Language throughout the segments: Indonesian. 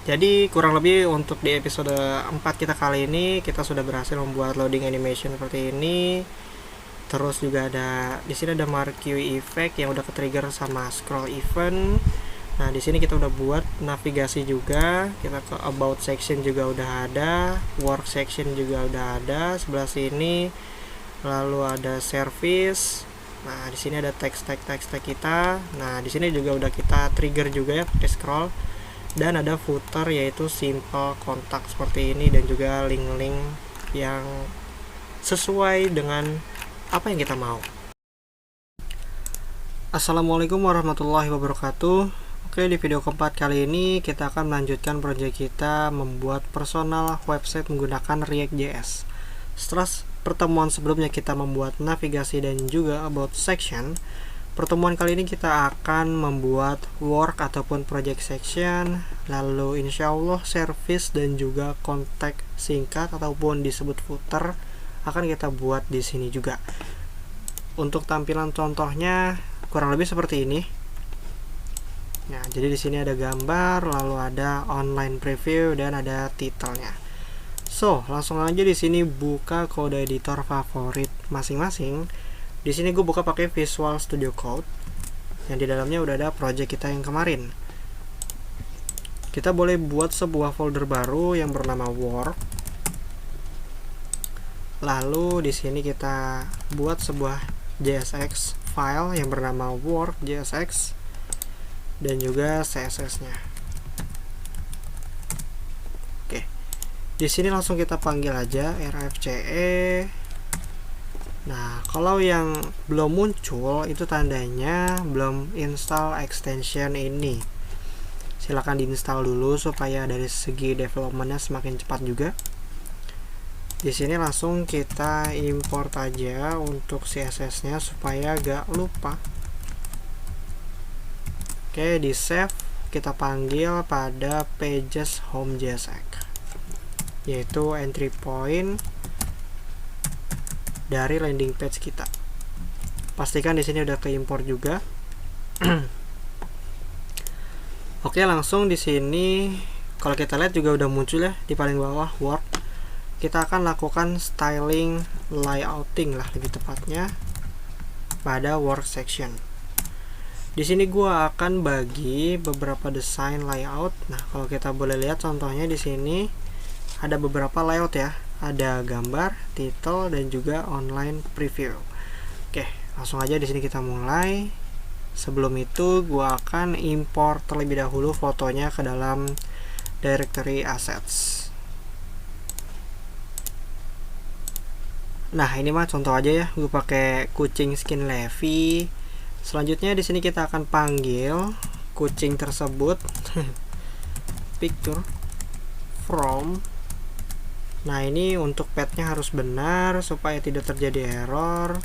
Jadi kurang lebih untuk di episode 4 kita kali ini kita sudah berhasil membuat loading animation seperti ini. Terus juga ada di sini ada marquee effect yang udah ke-trigger sama scroll event. Nah, di sini kita udah buat navigasi juga. Kita ke about section juga udah ada, work section juga udah ada sebelah sini. Lalu ada service. Nah, di sini ada text kita. Nah, di sini juga udah kita trigger juga ya pakai scroll. Dan ada footer yaitu simple kontak seperti ini dan juga link-link yang sesuai dengan apa yang kita mau. Assalamualaikum warahmatullahi wabarakatuh. Oke, di video keempat kali ini kita akan melanjutkan proyek kita membuat personal website menggunakan React.js. Setelah pertemuan sebelumnya kita membuat navigasi dan juga about section, pertemuan kali ini kita akan membuat work ataupun project section, lalu insya Allah service dan juga kontak singkat ataupun disebut footer akan kita buat di sini juga. Untuk tampilan contohnya kurang lebih seperti ini. Nah, jadi di sini ada gambar, lalu ada online preview dan ada titelnya. So, langsung aja di sini buka kode editor favorit masing-masing. Di sini gue buka pakai Visual Studio Code yang di dalamnya udah ada project kita yang kemarin. Kita boleh buat sebuah folder baru yang bernama work. Lalu di sini kita buat sebuah JSX file yang bernama work.jsx dan juga CSS-nya. Oke. Di sini langsung kita panggil aja rfce. Nah, kalau yang belum muncul itu tandanya belum install extension ini. Silahkan diinstal dulu supaya dari segi developmentnya semakin cepat juga. Di sini langsung kita import aja untuk CSS-nya supaya gak lupa. Oke, di save kita panggil pada pages home.jsx, yaitu entry point dari landing page kita. Pastikan di sini udah keimpor juga. Oke, langsung di sini kalau kita lihat juga udah muncul ya di paling bawah work. Kita akan lakukan styling layouting lah lebih tepatnya pada work section. Di sini gua akan bagi beberapa desain layout. Nah, kalau kita boleh lihat contohnya di sini ada beberapa layout ya. Ada gambar, title, dan juga online preview. Oke, langsung aja di sini kita mulai. Sebelum itu, gua akan import terlebih dahulu fotonya ke dalam directory assets. Nah, ini mah contoh aja ya. Gue pakai kucing skin Levi. Selanjutnya di sini kita akan panggil kucing tersebut picture from. Nah, ini untuk petnya harus benar supaya tidak terjadi error.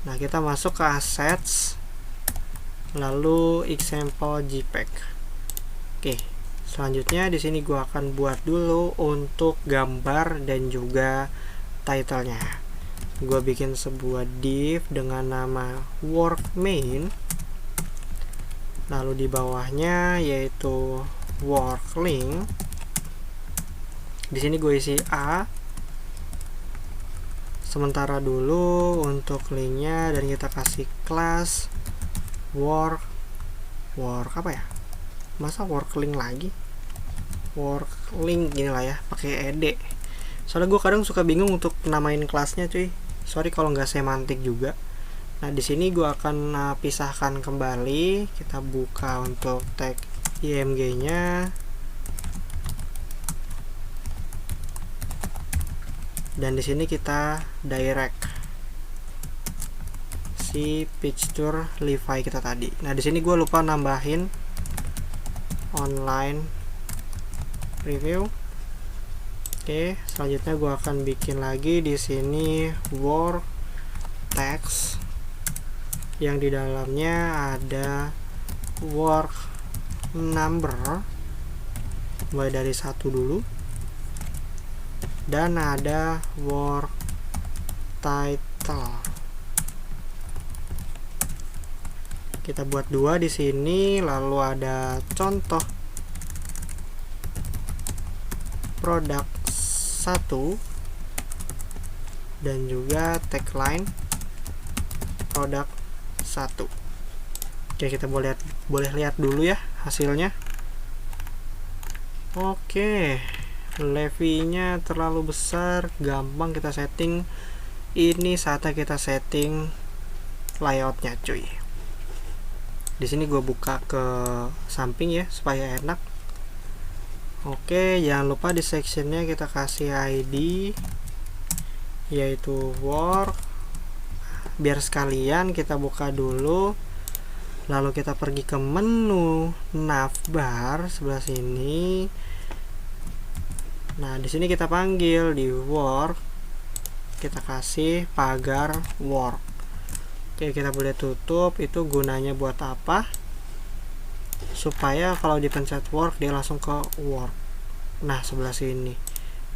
Nah, kita masuk ke assets, lalu example JPEG. Oke, selanjutnya di sini gua akan buat dulu untuk gambar dan juga titlenya. Gua bikin sebuah div dengan nama work main, lalu di bawahnya yaitu work link. Di sini gue isi A. Sementara dulu untuk linknya, dan kita kasih class work apa ya? Masa work link lagi? Work link gini lah ya, pakai ed. Soalnya gue kadang suka bingung untuk namain kelasnya cuy. Sorry kalau nggak semantik juga. Nah, di sini gue akan pisahkan kembali. Kita buka untuk tag img-nya. Dan di sini kita direct si picture Levi kita tadi. Nah, di sini gue lupa nambahin online preview. Oke, selanjutnya gue akan bikin lagi di sini work text yang di dalamnya ada work number mulai dari 1 dulu. Dan ada work title. Kita buat 2 di sini, lalu ada contoh produk 1 dan juga tagline produk 1. Oke, kita boleh lihat dulu ya hasilnya. Oke, levinya terlalu besar, gampang kita setting. Ini saatnya kita setting layoutnya, cuy. Di sini gue buka ke samping ya supaya enak. Oke, jangan lupa di sectionnya kita kasih ID yaitu work. Biar sekalian kita buka dulu, lalu kita pergi ke menu navbar sebelah sini. Nah, di sini kita panggil di work, kita kasih pagar work. Oke, kita boleh tutup. Itu gunanya buat apa? Supaya kalau dipencet work dia langsung ke work. Nah, sebelah sini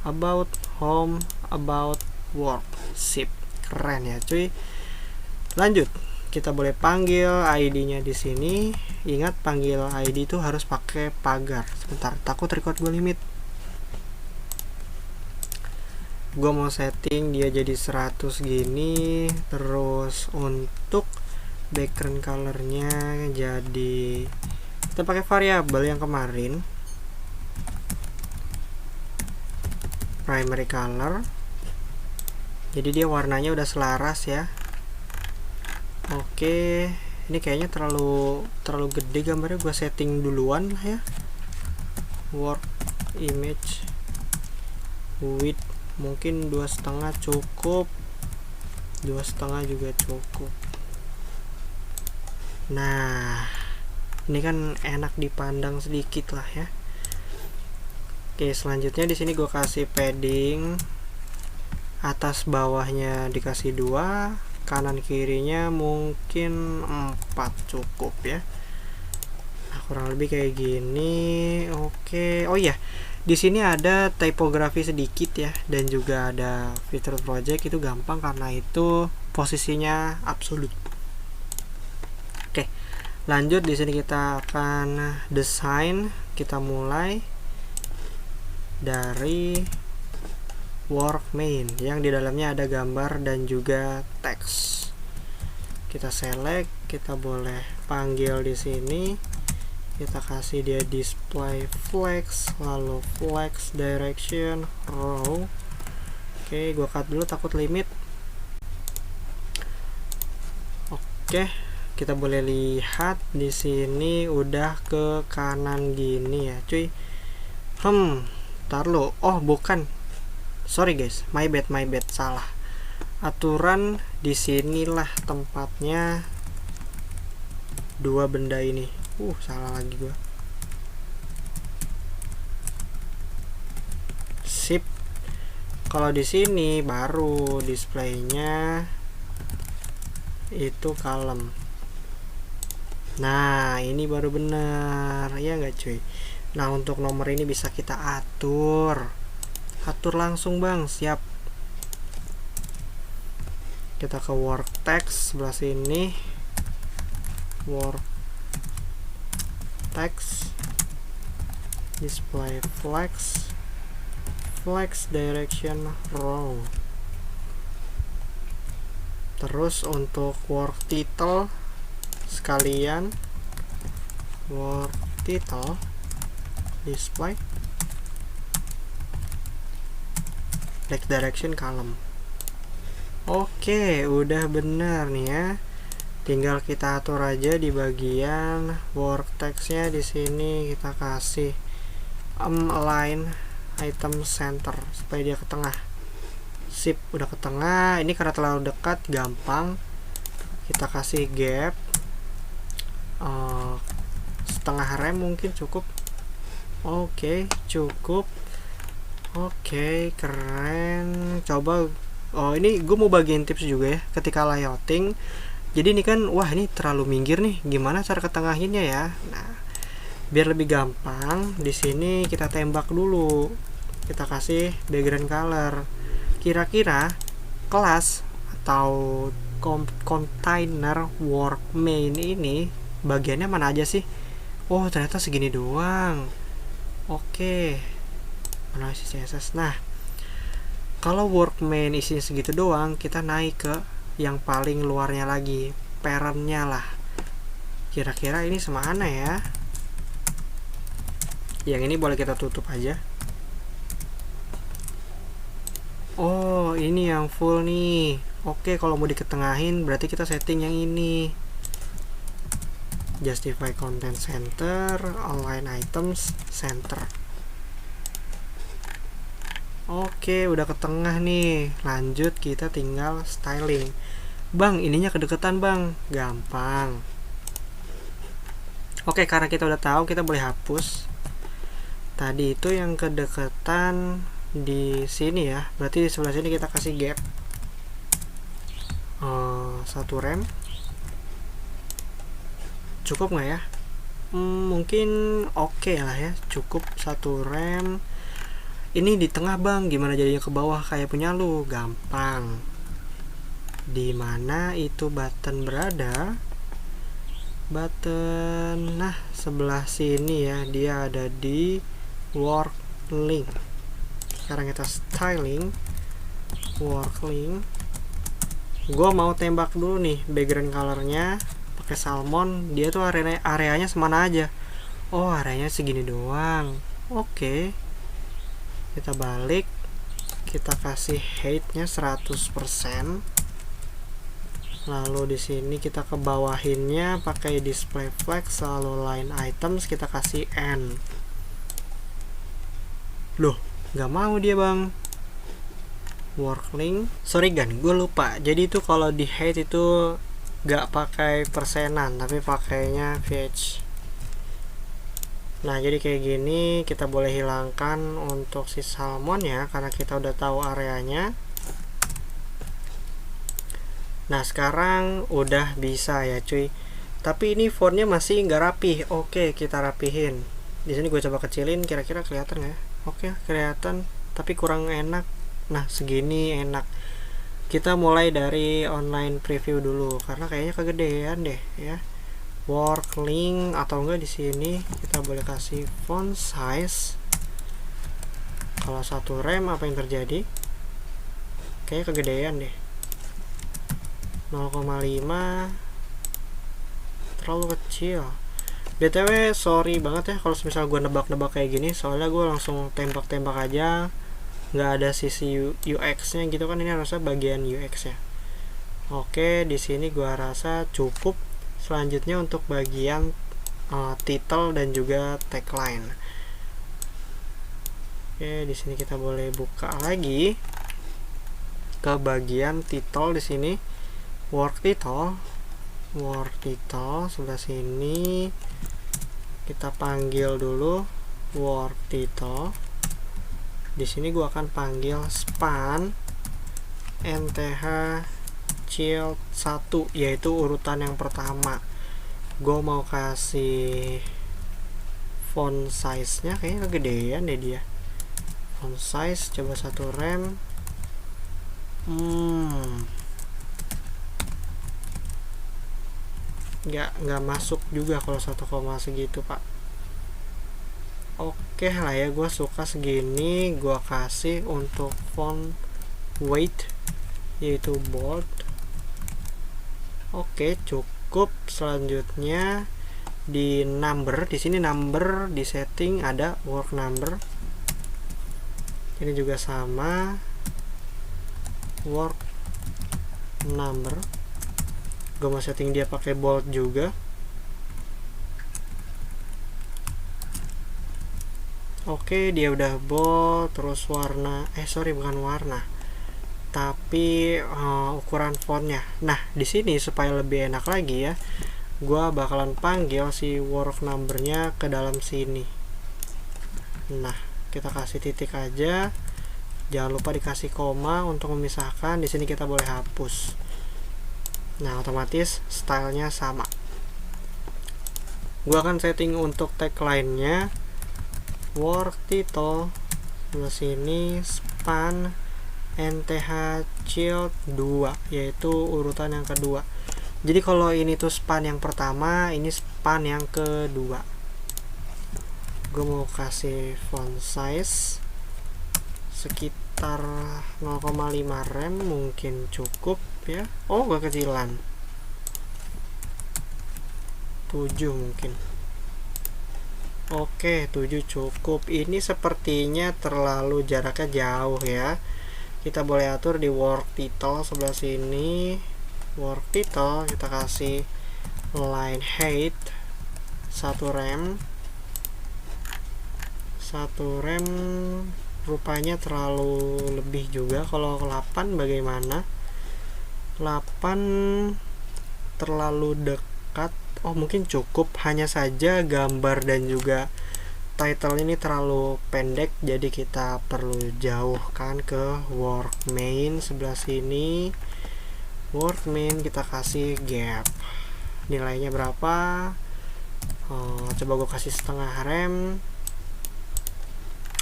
about home, about work. Sip, keren ya cuy. Lanjut, kita boleh panggil ID-nya di sini. Ingat, panggil ID itu harus pakai pagar. Sebentar, takut record gue limit. Gue mau setting dia jadi 100 gini. Terus untuk background colornya jadi, kita pakai variabel yang kemarin, primary color. Jadi dia warnanya udah selaras ya. Oke, ini kayaknya terlalu gede gambarnya, gue setting duluan lah ya. Work image width mungkin 2,5 cukup, 2,5 juga cukup. Nah, ini kan enak dipandang sedikit lah ya. Oke, selanjutnya di sini gue kasih padding, atas bawahnya dikasih 2, kanan kirinya mungkin 4 cukup ya. Nah, kurang lebih kayak gini. Oke, oh iya, di sini ada typography sedikit ya, dan juga ada feature project. Itu gampang karena itu posisinya absolut. Oke, lanjut. Di sini kita akan desain. Kita mulai dari work main yang di dalamnya ada gambar dan juga teks. Kita select, kita boleh panggil di sini. Kita kasih dia display flex, lalu flex direction row. Oke, gua cut dulu takut limit. Oke, kita boleh lihat di sini udah ke kanan gini ya, cuy. Ntar lo. Oh, bukan. Sorry guys, my bad, salah. Aturan di sinilah tempatnya dua benda ini. Salah lagi gua. Sip. Kalau di sini baru displaynya itu kalem. Nah, ini baru benar ya nggak cuy. Nah, untuk nomor ini bisa kita atur langsung bang. Siap. Kita ke work text sebelah sini, work text, display flex, flex direction row. Terus untuk work title sekalian, work title display black direction column. Oke, udah benar nih ya. Tinggal kita atur aja di bagian work text-nya. Di sini kita kasih align item center supaya dia ke tengah. Sip, udah ke tengah. Ini karena terlalu dekat, gampang. Kita kasih gap setengah rem mungkin cukup. Oke, cukup. Oke, keren. Coba. Oh, ini gue mau bagiin tips juga ya ketika layouting. Jadi ini kan, wah ini terlalu minggir nih. Gimana cara ketengahinnya ya? Nah, biar lebih gampang, di sini kita tembak dulu. Kita kasih background color. Kira-kira kelas atau container work main ini bagiannya mana aja sih? Oh, ternyata segini doang. Oke. analisis CSS. Nah, kalau workmain isinya segitu doang, kita naik ke yang paling luarnya lagi, parentnya lah. Kira-kira ini semana ya? Yang ini boleh kita tutup aja. Oh, ini yang full nih. Oke, kalau mau diketengahin berarti kita setting yang ini. Justify content center, align items center. Oke, udah ke tengah nih. Lanjut, kita tinggal styling. Bang, ininya kedeketan bang. Gampang. Oke, karena kita udah tahu, kita boleh hapus. Tadi itu yang kedeketan di sini ya. Berarti di sebelah sini kita kasih gap 1 rem. Cukup nggak ya? Mungkin oke lah ya, cukup 1 rem. Ini di tengah bang, gimana jadinya ke bawah kayak punya lu? Gampang. Di mana itu button berada? Button, nah sebelah sini ya, dia ada di work link. Sekarang kita styling work link. Gue mau tembak dulu nih background colornya pakai salmon. Dia tuh areanya semana aja. Oh, areanya segini doang. Oke. Kita balik, kita kasih height-nya 100%. Lalu di sini kita ke bawahinnya pakai display flag, selalu line items kita kasih N. Loh, nggak mau dia bang. Work link. Sorry Gan, gue lupa. Jadi itu kalau di height itu gak pakai persenan, tapi pakainya VH. Nah, jadi kayak gini kita boleh hilangkan untuk si salmon ya, karena kita udah tahu areanya. Nah, sekarang udah bisa ya cuy. Tapi ini fontnya masih nggak rapih. Oke, kita rapihin. Di sini gue coba kecilin, kira-kira kelihatan nggak ya? Oke, kelihatan, tapi kurang enak. Nah, segini enak. Kita mulai dari online preview dulu karena kayaknya kegedean deh ya. Work link atau enggak di sini kita boleh kasih font size. Kalau 1 rem apa yang terjadi? Kayaknya kegedean deh. 0,5 terlalu kecil. BTW sorry banget ya kalau misal gue nebak-nebak kayak gini, soalnya gue langsung tembak-tembak aja, nggak ada sisi UX nya gitu kan. Ini harusnya bagian UX ya. Oke, di sini gua rasa cukup. Selanjutnya untuk bagian title dan juga tagline. Oke, di sini kita boleh buka lagi ke bagian title. Di sini work title sebelah sini kita panggil dulu work title. Di sini gua akan panggil span NTH Child 1, yaitu urutan yang pertama. Gue mau kasih font size nya kayaknya kegedean deh dia. Font size coba 1 rem. Nggak masuk juga kalau 1, segitu pak. Oke lah ya, gue suka segini. Gue kasih untuk font weight yaitu bold. Oke, cukup. Selanjutnya di number, di sini number di setting ada work number. Ini juga sama, work number. Gue mau setting dia pakai bold juga. Oke, dia udah bold. Terus warna, bukan warna, tapi ukuran fontnya. Nah, di sini supaya lebih enak lagi ya, gua bakalan panggil si work numbernya ke dalam sini. Nah, kita kasih titik aja. Jangan lupa dikasih koma untuk memisahkan. Di sini kita boleh hapus. Nah, otomatis stylenya sama. Gua akan setting untuk tagline-nya work title. Sebelah sini span NTH Child 2, yaitu urutan yang kedua. Jadi kalau ini tuh span yang pertama, ini span yang kedua. Gue mau kasih font size sekitar 0,5 rem mungkin cukup ya. Oh, gak kecilan, 7 mungkin. Oke, 7 cukup. Ini sepertinya terlalu jaraknya jauh ya. Kita boleh atur di work title sebelah sini. Work title kita kasih line height 1 rem. 1 rem rupanya terlalu lebih juga. Kalau 8 bagaimana? 8 terlalu dekat. Oh, mungkin cukup. Hanya saja gambar dan juga title ini terlalu pendek, jadi kita perlu jauhkan ke work main sebelah sini. Work main kita kasih gap. Nilainya berapa? Coba gue kasih setengah rem.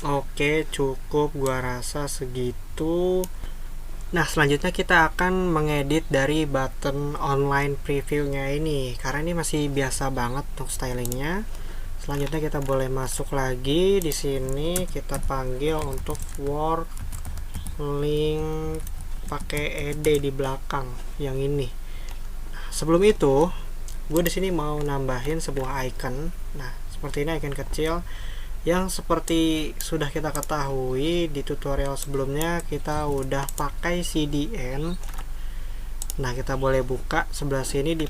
Oke, cukup, gua rasa segitu. Nah, selanjutnya kita akan mengedit dari button online previewnya ini, karena ini masih biasa banget untuk stylingnya. Selanjutnya kita boleh masuk lagi di sini, kita panggil untuk work link pakai ed di belakang yang ini. Nah, sebelum itu, gue di sini mau nambahin sebuah icon. Nah, seperti ini icon kecil. Yang seperti sudah kita ketahui di tutorial sebelumnya, kita udah pakai CDN. Nah, kita boleh buka sebelah sini di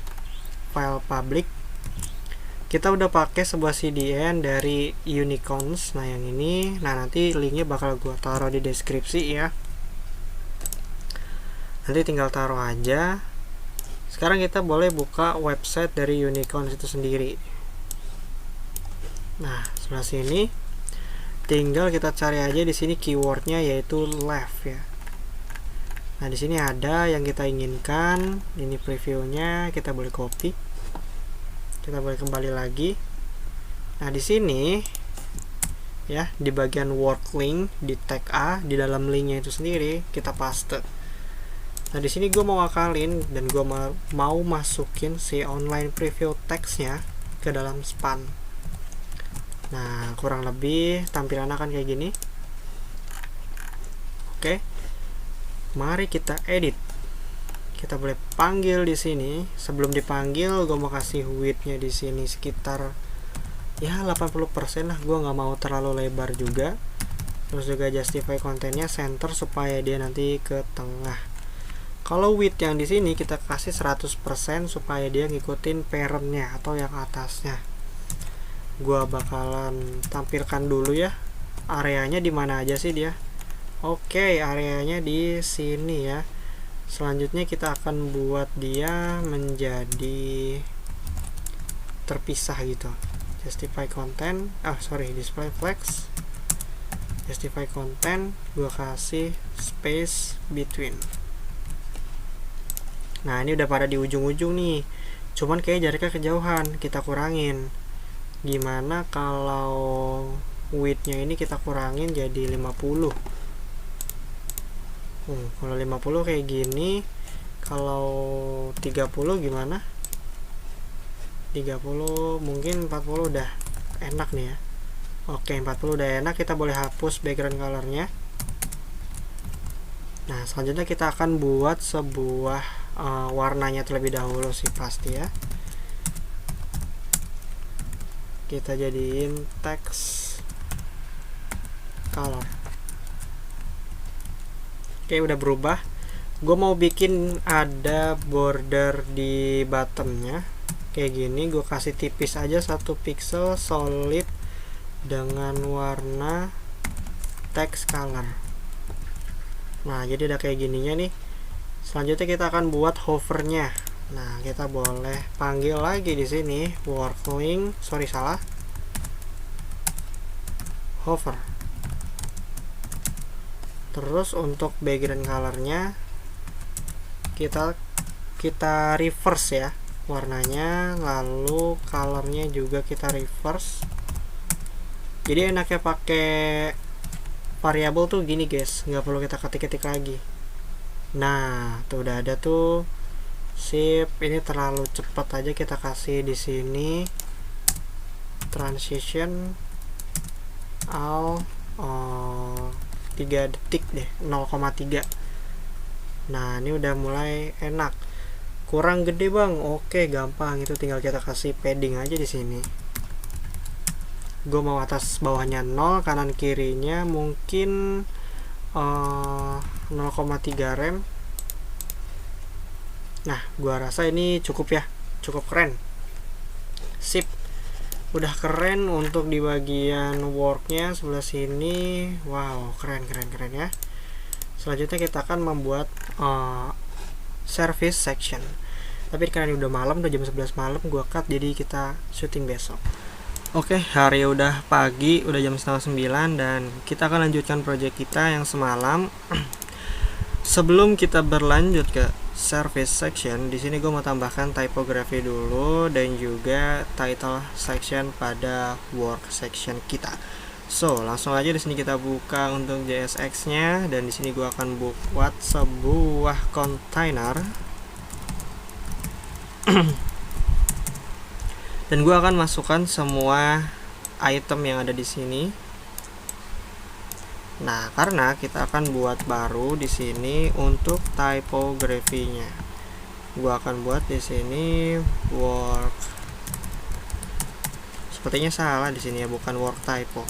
file public. Kita udah pakai sebuah CDN dari Unicorns. Nah, yang ini, nah nanti linknya bakal gua taruh di deskripsi ya. Nanti tinggal taruh aja. Sekarang kita boleh buka website dari Unicorns itu sendiri. Nah, sebelah sini tinggal kita cari aja di sini keywordnya yaitu left ya. Nah, di sini ada yang kita inginkan. Ini previewnya, kita boleh copy. Kita boleh kembali lagi. Nah, di sini ya, di bagian work link di tag A, di dalam linknya itu sendiri kita paste. Nah, di sini gue mau akalin dan gue mau masukin si online preview text-nya ke dalam span. Nah, kurang lebih tampilannya akan kayak gini. Oke. Mari kita edit. Kita boleh panggil di sini. Sebelum dipanggil, gue mau kasih width-nya di sini sekitar ya 80% lah. Gue nggak mau terlalu lebar juga. Terus juga justify kontennya center supaya dia nanti ke tengah. Kalau width yang di sini kita kasih 100% supaya dia ngikutin parent-nya atau yang atasnya. Gua bakalan tampilkan dulu ya areanya di mana aja sih dia. Oke, areanya di sini ya. Selanjutnya kita akan buat dia menjadi terpisah gitu. Justify content, display flex. Justify content, gua kasih space between. Nah, ini udah pada di ujung-ujung nih. Cuman kayak jaraknya kejauhan, kita kurangin. Gimana kalau width-nya ini kita kurangin jadi 50. Kalau 50 kayak gini. Kalau 30 gimana? 30 mungkin 40 udah enak nih ya. Oke, 40 udah enak, kita boleh hapus background color-nya. Nah, selanjutnya kita akan buat sebuah warnanya terlebih dahulu sih pasti ya. Kita jadiin text color. Oke, udah berubah. Gue mau bikin ada border di bottomnya kayak gini. Gue kasih tipis aja 1 pixel solid dengan warna text color. Nah, jadi udah kayak gininya nih. Selanjutnya kita akan buat hovernya. Nah, kita boleh panggil lagi di sini work link, hover. Terus untuk background colornya kita reverse ya warnanya, lalu colornya juga kita reverse. Jadi enaknya pakai variabel tuh gini guys, nggak perlu kita ketik-ketik lagi. Nah, tuh udah ada tuh. Sip, ini terlalu cepat aja, kita kasih di sini transition all 3 detik deh, 0,3. Nah ini udah mulai enak. Kurang gede bang, oke gampang, itu tinggal kita kasih padding aja di sini. Gue mau atas bawahnya 0, kanan kirinya mungkin 0,3 rem. Nah gua rasa ini cukup ya, cukup keren. Sip, udah keren. Untuk di bagian worknya sebelah sini, wow keren ya. Selanjutnya kita akan membuat service section, tapi karena ini udah malam, udah jam 11 malam, gua cut, jadi kita syuting besok. Oke, hari udah pagi, udah jam 8:30 dan kita akan lanjutkan project kita yang semalam. Sebelum kita berlanjut ke service section, di sini gue mau tambahkan typography dulu dan juga title section pada work section kita. So, langsung aja di sini kita buka untuk JSX-nya, dan di sini gue akan buat sebuah container. Dan gue akan masukkan semua item yang ada di sini. Nah, karena kita akan buat baru di sini untuk typography-nya. Gua akan buat di sini work. Sepertinya salah di sini ya, bukan work typo.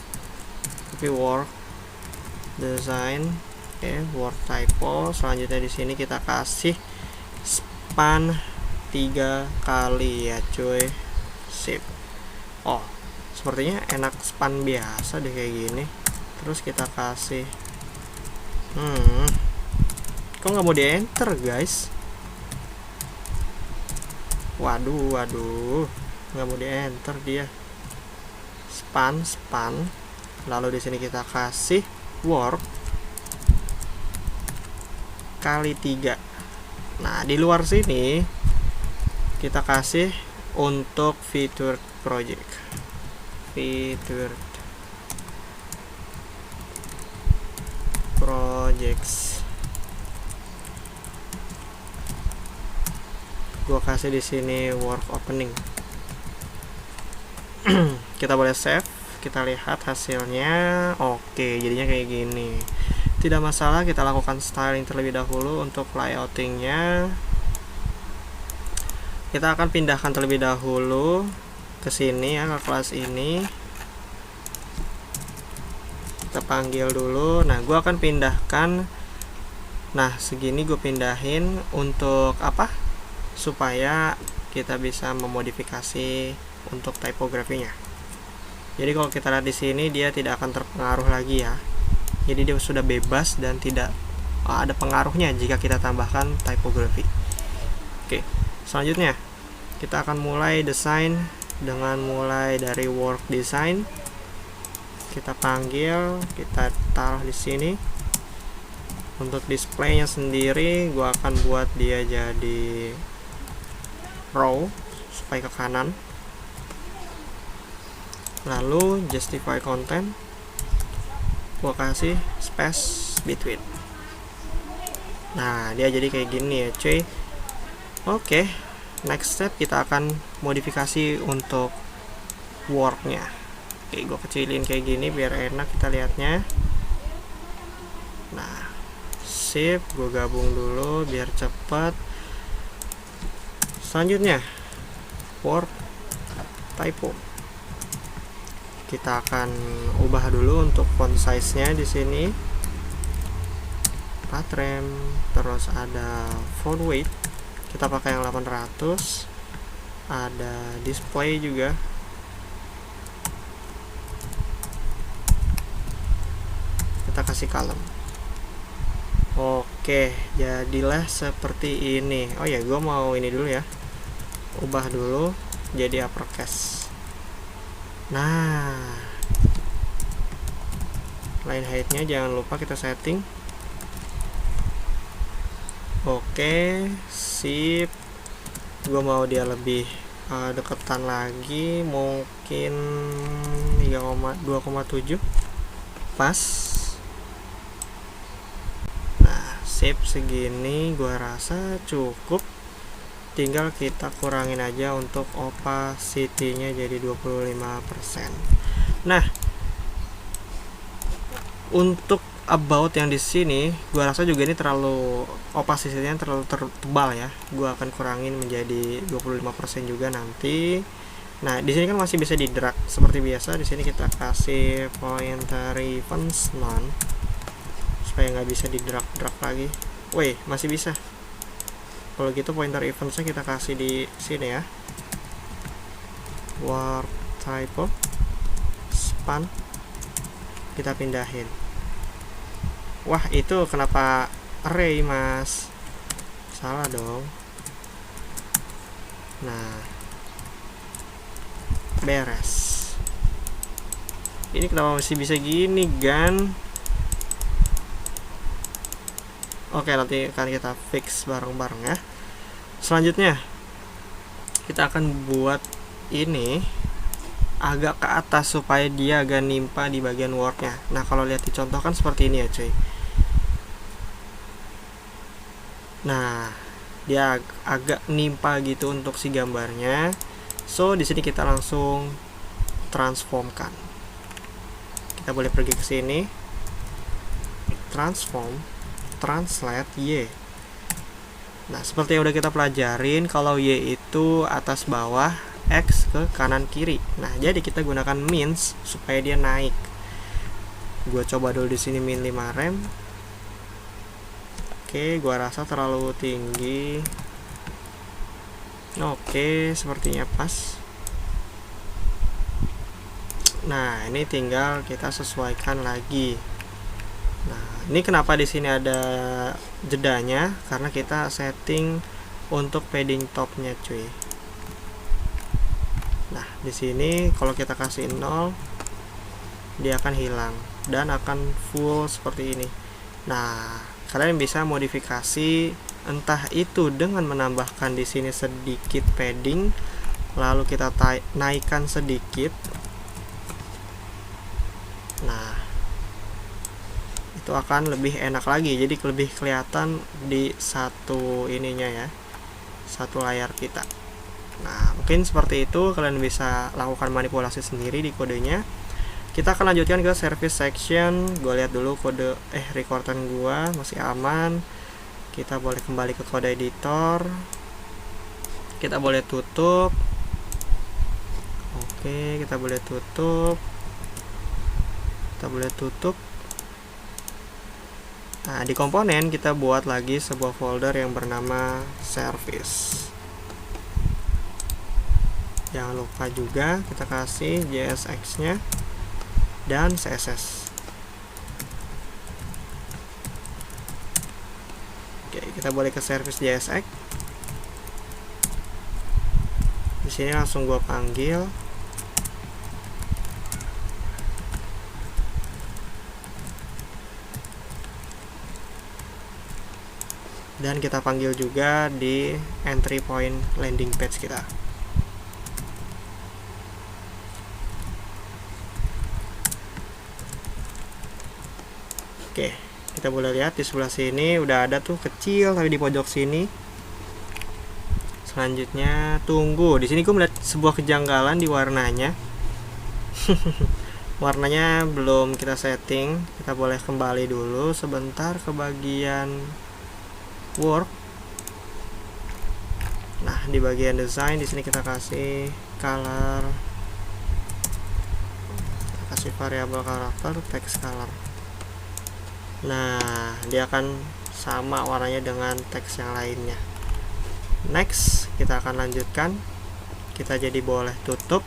Tapi work design. Oke, work typo. Selanjutnya di sini kita kasih span 3 kali ya, cuy. Sip. Oh, sepertinya enak span biasa deh kayak gini. Terus kita kasih kok nggak mau di enter guys. Waduh nggak mau di enter dia. Span lalu di sini kita kasih work kali 3. Nah di luar sini kita kasih untuk featured project, projects. Gua kasih di sini work opening. Kita boleh save, kita lihat hasilnya. Oke, jadinya kayak gini. Tidak masalah, kita lakukan styling terlebih dahulu. Untuk layoutingnya kita akan pindahkan terlebih dahulu ke sini ya, ke kelas ini. Kita panggil dulu. Nah gue akan pindahkan, nah segini gue pindahin untuk apa, supaya kita bisa memodifikasi untuk typografinya. Jadi kalau kita lihat di sini dia tidak akan terpengaruh lagi ya, jadi dia sudah bebas dan tidak ada pengaruhnya jika kita tambahkan typography. Oke, selanjutnya kita akan mulai desain dengan mulai dari work design. Kita panggil, kita taruh di sini. Untuk displaynya sendiri gua akan buat dia jadi row supaya ke kanan. Lalu justify content, gua kasih space between. Nah dia jadi kayak gini ya cuy. Oke, next step kita akan modifikasi untuk worknya. Oke, gue kecilin kayak gini biar enak kita lihatnya. Nah, sip, gue gabung dulu biar cepat. Selanjutnya, work typo. Kita akan ubah dulu untuk font size-nya di sini. 4 rem, terus ada font weight. Kita pakai yang 800. Ada display juga. Kita kasih column. Oke, jadilah seperti ini. Oh ya, gue mau ini dulu ya, ubah dulu jadi uppercase. Nah, line height-nya jangan lupa kita setting. Oke, sip. Gue mau dia lebih deketan lagi, mungkin 2,7 pas. Sip, segini gua rasa cukup. Tinggal kita kurangin aja untuk opacity-nya jadi 25%. Nah, untuk about yang di sini gua rasa juga ini terlalu opacity-nya terlalu tebal ya. Gua akan kurangin menjadi 25% juga nanti. Nah, di sini kan masih bisa di drag seperti biasa. Di sini kita kasih pointer events none supaya nggak bisa di drag lagi. Wih, masih bisa. Kalau gitu pointer eventsnya kita kasih di sini ya. Warp typo span kita pindahin. Wah, itu kenapa array, Mas? Salah dong. Nah, beres. Ini kenapa masih bisa gini, Gan? Oke, nanti akan kita fix bareng-bareng ya. Selanjutnya kita akan buat ini agak ke atas supaya dia agak nimpa di bagian warpnya. Nah, kalau lihat dicontohkan seperti ini ya, cuy. Nah, dia agak nimpa gitu untuk si gambarnya. So, di sini kita langsung transformkan. Kita boleh pergi ke sini. Transform, translate Y. Nah, seperti yang udah kita pelajarin, kalau Y itu atas bawah, X ke kanan kiri. Nah, jadi kita gunakan means supaya dia naik. Gua coba dulu di sini min 5 rem. Oke, gua rasa terlalu tinggi. Oke, sepertinya pas. Nah, ini tinggal kita sesuaikan lagi. Nah, ini kenapa di sini ada jedanya? Karena kita setting untuk padding topnya, cuy. Nah, di sini kalau kita kasih 0, dia akan hilang dan akan full seperti ini. Nah, kalian bisa modifikasi entah itu dengan menambahkan di sini sedikit padding, lalu kita naikkan sedikit. Nah, itu akan lebih enak lagi, jadi lebih kelihatan di satu ininya ya, satu layar kita. Nah, mungkin seperti itu, kalian bisa lakukan manipulasi sendiri di kodenya. Kita akan lanjutkan ke service section. Gue lihat dulu kode recordan gua masih aman. Kita boleh kembali ke kode editor. Kita boleh tutup. Oke, kita boleh tutup. Kita boleh tutup. Nah, di komponen kita buat lagi sebuah folder yang bernama service. Jangan lupa juga kita kasih JSX-nya dan CSS. Oke, kita boleh ke service JSX. Di sini langsung gua panggil. Dan kita panggil juga di entry point landing page kita. Oke, kita boleh lihat di sebelah sini udah ada tuh kecil tapi di pojok sini. Selanjutnya tunggu. Di sini gue melihat sebuah kejanggalan di warnanya. Warnanya belum kita setting. Kita boleh kembali dulu sebentar ke bagian work. Nah, di bagian design di sini kita kasih color. Kita kasih variabel karakter text color. Nah, dia akan sama warnanya dengan teks yang lainnya. Next, kita akan lanjutkan. Kita jadi boleh tutup.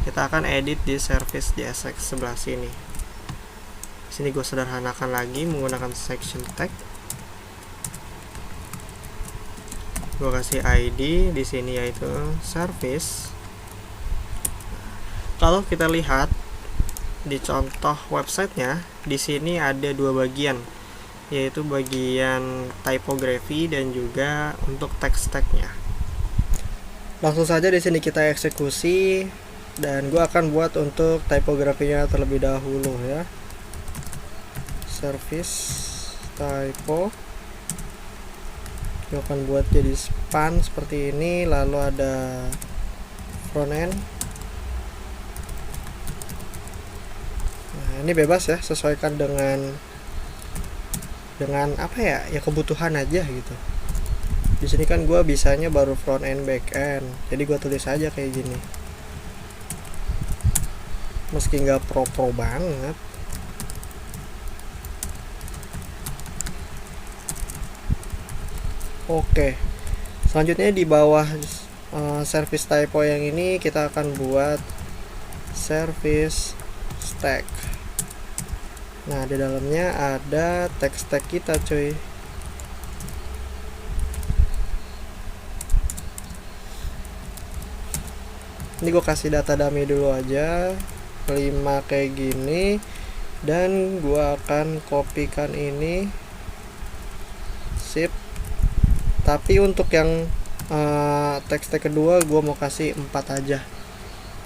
Kita akan edit di service JSX sebelah sini. Sini gue sederhanakan lagi menggunakan section tag. Gue kasih ID di sini yaitu service. Kalau kita lihat di contoh websitenya, di sini ada dua bagian, yaitu bagian typography dan juga untuk text tagnya. Langsung saja di sini kita eksekusi, dan gue akan buat untuk typografinya terlebih dahulu ya. Service typo, gue akan buat jadi span seperti ini, lalu ada front end. Ini bebas ya, sesuaikan dengan dengan apa ya, kebutuhan aja gitu. Di sini kan gue bisanya baru front end back end, jadi gue tulis aja kayak gini, meski nggak pro banget. Oke, selanjutnya di bawah service typo yang ini kita akan buat service stack. Nah, di dalamnya ada text tag kita cuy. Ini gue kasih data dummy dulu aja, 5 kayak gini, dan gue akan kopikan ini, sip. Tapi untuk yang text tag kedua gue mau kasih 4 aja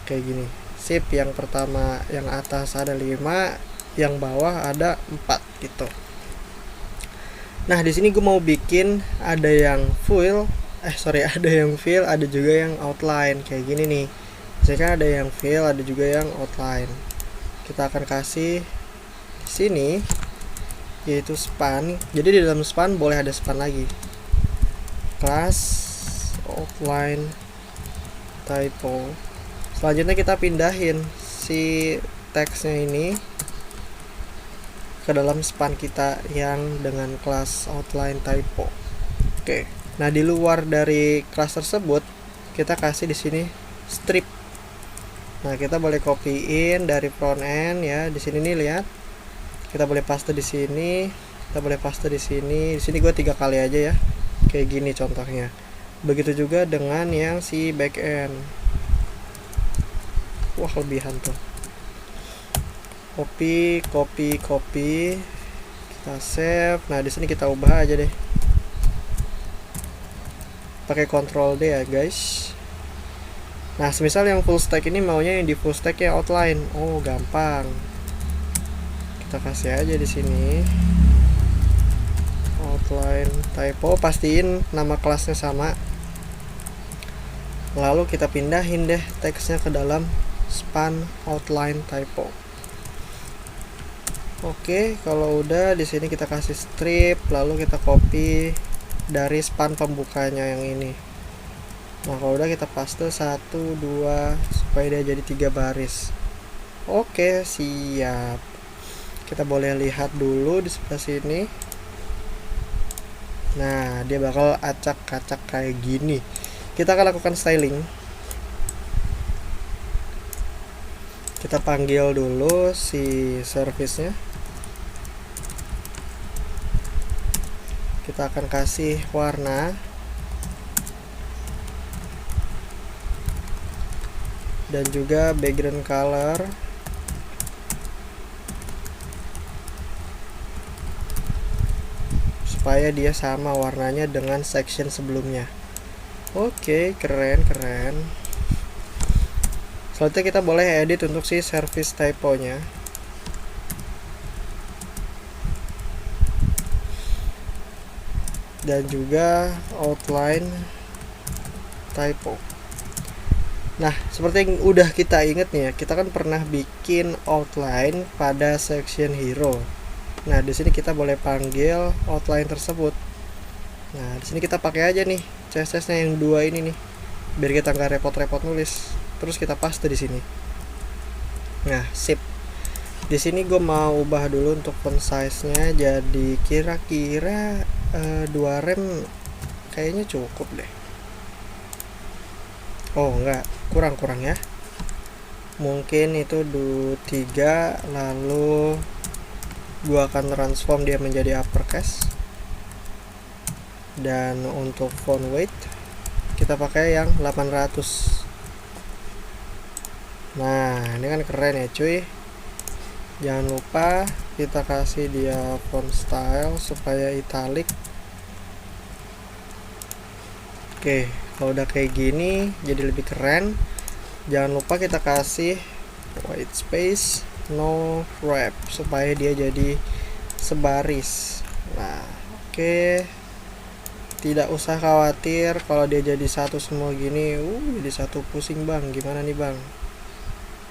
kayak gini, sip. Yang pertama, yang atas ada 5, yang bawah ada 4 gitu. Nah, di sini gue mau bikin ada yang fill, ada juga yang outline kayak gini nih. Misalkan ada yang fill, ada juga yang outline. Kita akan kasih di sini yaitu span. Jadi di dalam span boleh ada span lagi. Class outline typo. Selanjutnya kita pindahin si teksnya ini ke dalam span kita yang dengan kelas outline typo. Oke. Nah, di luar dari kelas tersebut kita kasih di sini strip. Nah, kita boleh copyin dari front end ya. Di sini nih lihat. Kita boleh paste di sini, kita boleh paste di sini. Di sini gue 3 kali aja ya. Kayak gini contohnya. Begitu juga dengan yang si back end. Wah, lebihan tuh. Copy. Kita save. Nah, di sini kita ubah aja deh. Pakai Ctrl D ya, guys. Nah, semisal yang full stack ini maunya yang di full stack ya outline. Oh, gampang. Kita kasih aja di sini. Outline typo, pastiin nama kelasnya sama. Lalu kita pindahin deh teksnya ke dalam span outline typo. Oke, kalau udah di sini kita kasih strip, lalu kita copy dari span pembukanya yang ini. Nah, kalau udah kita paste 1, 2 supaya dia jadi 3 baris. Oke, siap. Kita boleh lihat dulu di sebelah sini. Nah, dia bakal acak-acak kayak gini. Kita akan lakukan styling. Kita panggil dulu si service-nya. Kita akan kasih warna. Dan juga background color. Supaya dia sama warnanya dengan section sebelumnya. Oke, keren. Selanjutnya kita boleh edit untuk si service typo-nya. Dan juga outline typo. Nah, seperti yang udah kita inget nih ya, kita kan pernah bikin outline pada section hero. Nah, di sini kita boleh panggil outline tersebut. Nah, di sini kita pakai aja nih CSS-nya yang 2 ini nih, biar kita nggak repot-repot nulis. Terus kita paste di sini. Nah, sip. Di sini gue mau ubah dulu untuk font size-nya jadi kira-kira 2 rem kayaknya cukup deh. Oh, enggak, kurang ya. Mungkin itu 3, lalu gua akan transform dia menjadi uppercase. Dan untuk font weight kita pakai yang 800. Nah, ini kan keren ya cuy. Jangan lupa kita kasih dia font style supaya italic. Oke, kalau udah kayak gini jadi lebih keren. Jangan lupa kita kasih white space, no wrap supaya dia jadi sebaris. Nah, oke. Tidak usah khawatir kalau dia jadi satu semua gini. Jadi satu, pusing bang. Gimana nih bang?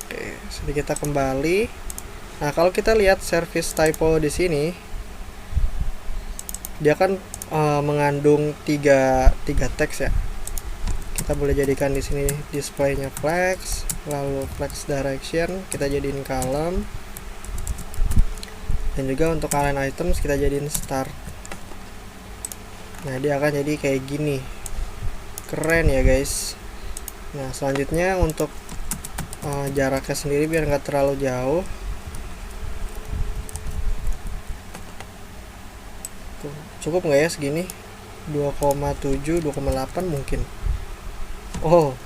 Oke, jadi kita kembali. Nah, kalau kita lihat service typo di sini, dia kan mengandung tiga teks ya. Kita boleh jadikan di sini displaynya flex, lalu flex direction kita jadiin column, dan juga untuk align items kita jadiin start. Nah, dia akan jadi kayak gini, keren ya guys. Nah, selanjutnya untuk jaraknya sendiri biar nggak terlalu jauh, tuh, cukup nggak ya segini, 2,7 2,8 mungkin. Oh,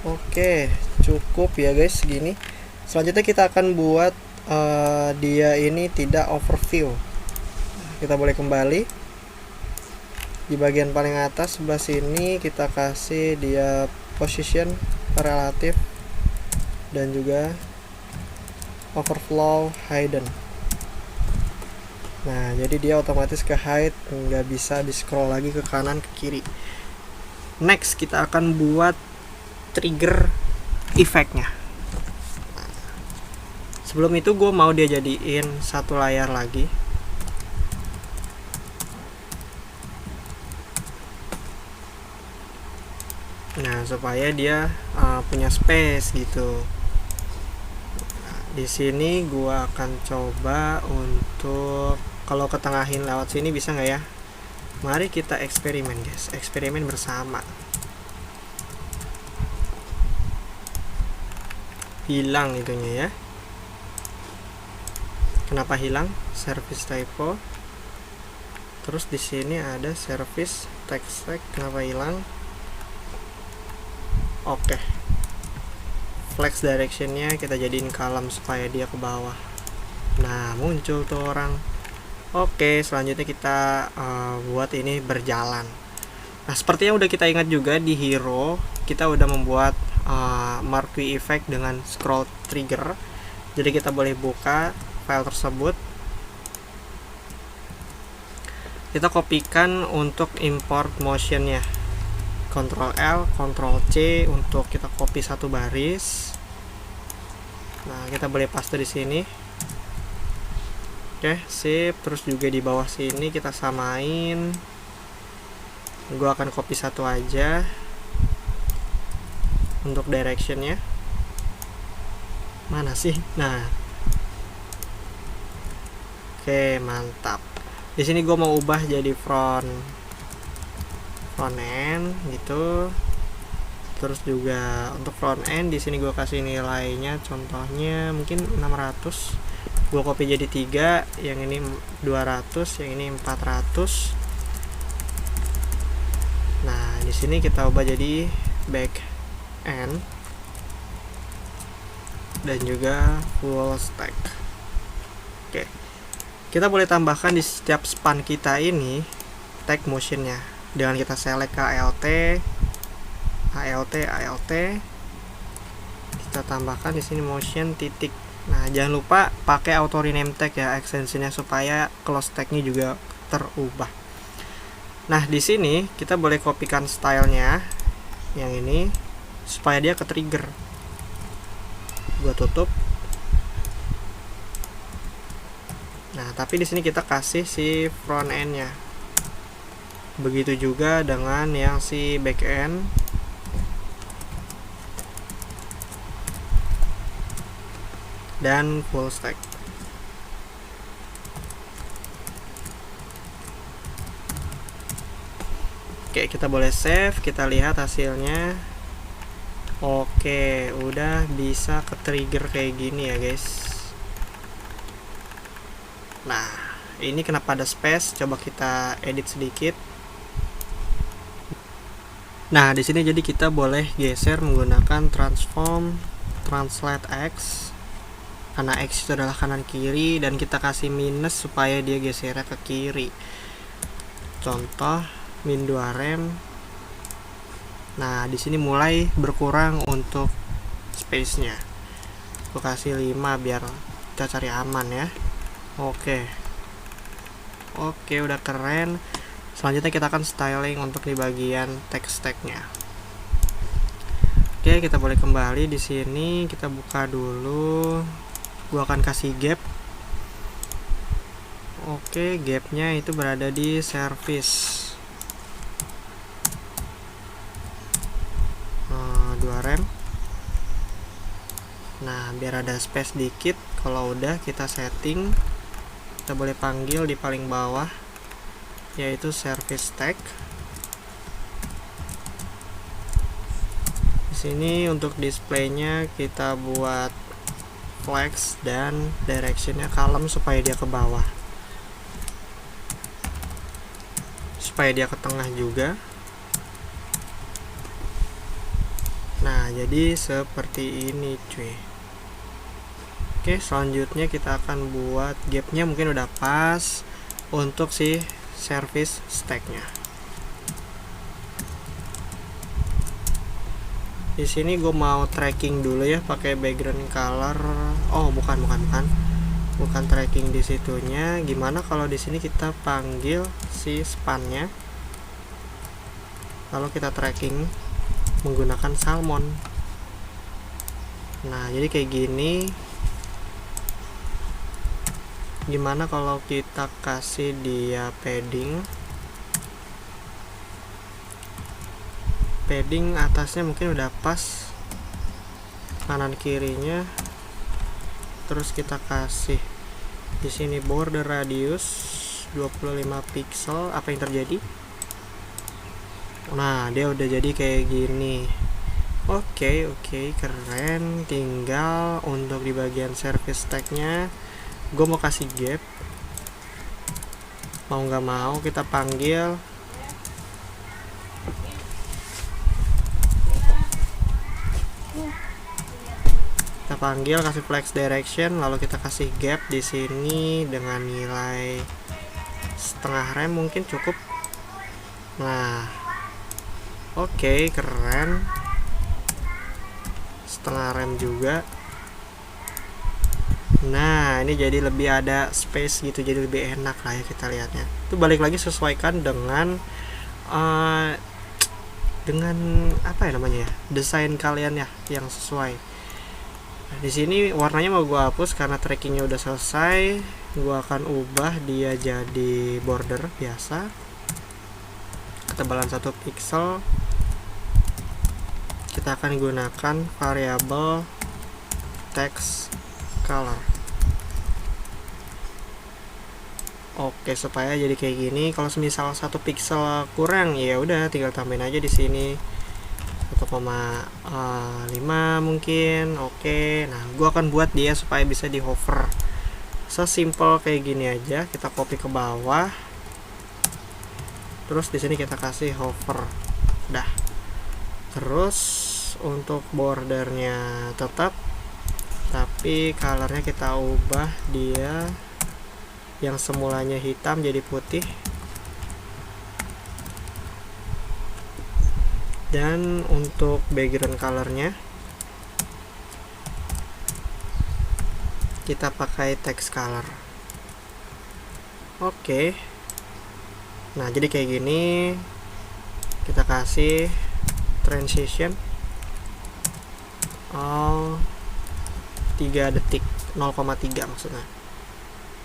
oke, cukup ya guys segini. Selanjutnya kita akan buat dia ini tidak overview. Kita boleh kembali di bagian paling atas sebelah sini, kita kasih dia position relatif dan juga overflow hidden. Nah, jadi dia otomatis ke hide, nggak bisa di scroll lagi ke kanan ke kiri. Next kita akan buat trigger efeknya. Sebelum itu gue mau dia jadiin satu layar lagi. Nah, supaya dia punya space gitu. Nah, di sini gue akan coba untuk kalau ketengahin lewat sini bisa nggak ya? Mari kita eksperimen guys, eksperimen bersama. Hilang itunya ya. Kenapa hilang? Service typo. Terus di sini ada service text tag, kenapa hilang? Oke. Flex directionnya kita jadiin column supaya dia ke bawah. Nah, muncul tuh orang. Oke, selanjutnya kita buat ini berjalan. Nah, seperti yang udah kita ingat juga di hero, kita udah membuat marquee effect dengan scroll trigger. Jadi kita boleh buka file tersebut. Kita kopikan untuk import motionnya. Ctrl L, Ctrl C untuk kita copy satu baris. Nah, kita boleh paste di sini. Oke, sip. Terus juga di bawah sini kita samain. Gue akan copy satu aja untuk directionnya. Mana sih? Nah, oke, mantap. Di sini gue mau ubah jadi front end gitu. Terus juga untuk front end di sini gue kasih nilainya, contohnya mungkin 600. Gue copy jadi 3, yang ini 200, yang ini 400. Nah, di sini kita ubah jadi back end dan juga full stack. Oke. Kita boleh tambahkan di setiap span kita ini tag motionnya dengan kita select ke ALT. Kita tambahkan di sini motion titik. Nah, jangan lupa pakai auto rename tag ya ekstensinya supaya close tagnya juga terubah. Nah, di sini kita boleh kopikan stylenya yang ini supaya dia ke trigger. Gua tutup. Nah, tapi di sini kita kasih si front end-nya. Begitu juga dengan yang si back end. Dan full stack. Oke, kita boleh save, kita lihat hasilnya. Oke, udah bisa ke trigger kayak gini ya, guys. Nah, ini kenapa ada space? Coba kita edit sedikit. Nah, di sini jadi kita boleh geser menggunakan transform translate X. Karena X itu adalah kanan kiri dan kita kasih minus supaya dia gesernya ke kiri. Contoh min 2 rem. Nah, di sini mulai berkurang untuk space-nya. Aku kasih 5 biar kita cari aman ya. Oke, udah keren. Selanjutnya kita akan styling untuk di bagian text tag-nya. Oke, kita boleh kembali di sini. Kita buka dulu Gua akan kasih gap. Oke, gapnya itu berada di service. 2 rem. Nah, biar ada space dikit. Kalau udah kita setting, kita boleh panggil di paling bawah, yaitu service tag. Di sini untuk displaynya kita buat flex dan directionnya kalem supaya dia ke bawah, supaya dia ke tengah juga. Nah, jadi seperti ini cuy. Oke, selanjutnya kita akan buat gapnya mungkin udah pas untuk si service stacknya. Di sini gue mau tracking dulu ya, pakai background color. Oh, bukan tracking di situnya. Gimana kalau di sini kita panggil si spannya, lalu kita tracking menggunakan salmon. Nah, jadi kayak gini. Gimana kalau kita kasih dia padding atasnya mungkin udah pas, kanan kirinya, terus kita kasih di sini border radius 25 pixel. Apa yang terjadi? Nah, dia udah jadi kayak gini. Oke, keren. Tinggal untuk di bagian service tag-nya gue mau kasih gap. Mau nggak mau kita panggil kasih flex direction, lalu kita kasih gap di sini dengan nilai setengah rem mungkin cukup. Nah, oke, keren. Setengah rem juga. Nah, ini jadi lebih ada space gitu, jadi lebih enak lah ya kita lihatnya. Itu balik lagi sesuaikan dengan apa ya namanya ya, desain kalian ya yang sesuai. Nah, di sini warnanya mau gua hapus karena trackingnya udah selesai. Gua akan ubah dia jadi border biasa, ketebalan 1 pixel. Kita akan gunakan variabel text color. Oke, supaya jadi kayak gini. Kalau semisal 1 pixel kurang, ya udah tinggal tambahin aja di sini 1,5 mungkin. Oke. Nah, gua akan buat dia supaya bisa di hover. Sesimpel kayak gini aja. Kita copy ke bawah. Terus di sini kita kasih hover. Dah. Terus untuk bordernya tetap, tapi colornya kita ubah dia yang semulanya hitam jadi putih. Dan untuk background colornya kita pakai text color. Oke. Nah, jadi kayak gini. Kita kasih transition 3 detik, 0,3 maksudnya.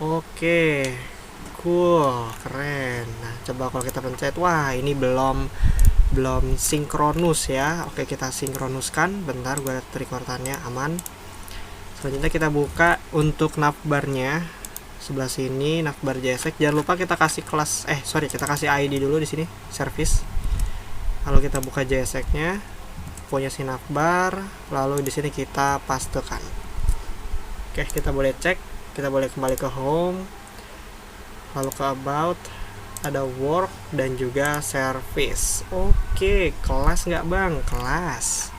Oke, cool, keren. Nah, coba kalau kita pencet, wah ini belum sinkronus ya. Oke, kita sinkronuskan. Bentar, gue lihat recordannya aman. Selanjutnya kita buka untuk navbarnya sebelah sini, navbar JSX. Jangan lupa kita kasih kelas, kita kasih ID dulu di sini, service. Lalu kita buka JSX-nya, punya si navbar, lalu di sini kita pastekan. Oke, kita boleh cek, kita boleh kembali ke home, lalu ke about, ada work dan juga service. Oke, kelas nggak bang? Kelas.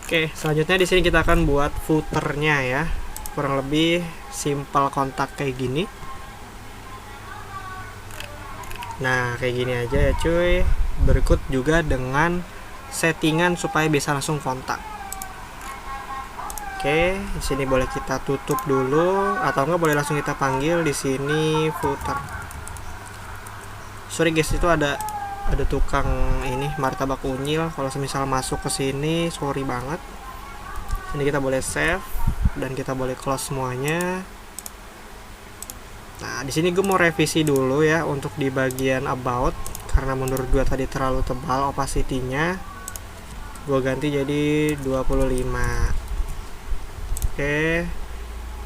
Oke, selanjutnya di sini kita akan buat footernya ya, kurang lebih simple kontak kayak gini. Nah, kayak gini aja ya cuy. Berikut juga dengan settingan supaya bisa langsung kontak. Oke, di sini boleh kita tutup dulu atau enggak boleh langsung kita panggil di sini footer. Sorry guys, itu ada tukang ini martabak unyil. Kalau semisal masuk ke sini, sorry banget. Sini kita boleh save dan kita boleh close semuanya. Nah, di sini gue mau revisi dulu ya untuk di bagian about, karena menurut gue tadi terlalu tebal opacity-nya. Gue ganti jadi 25. Oke.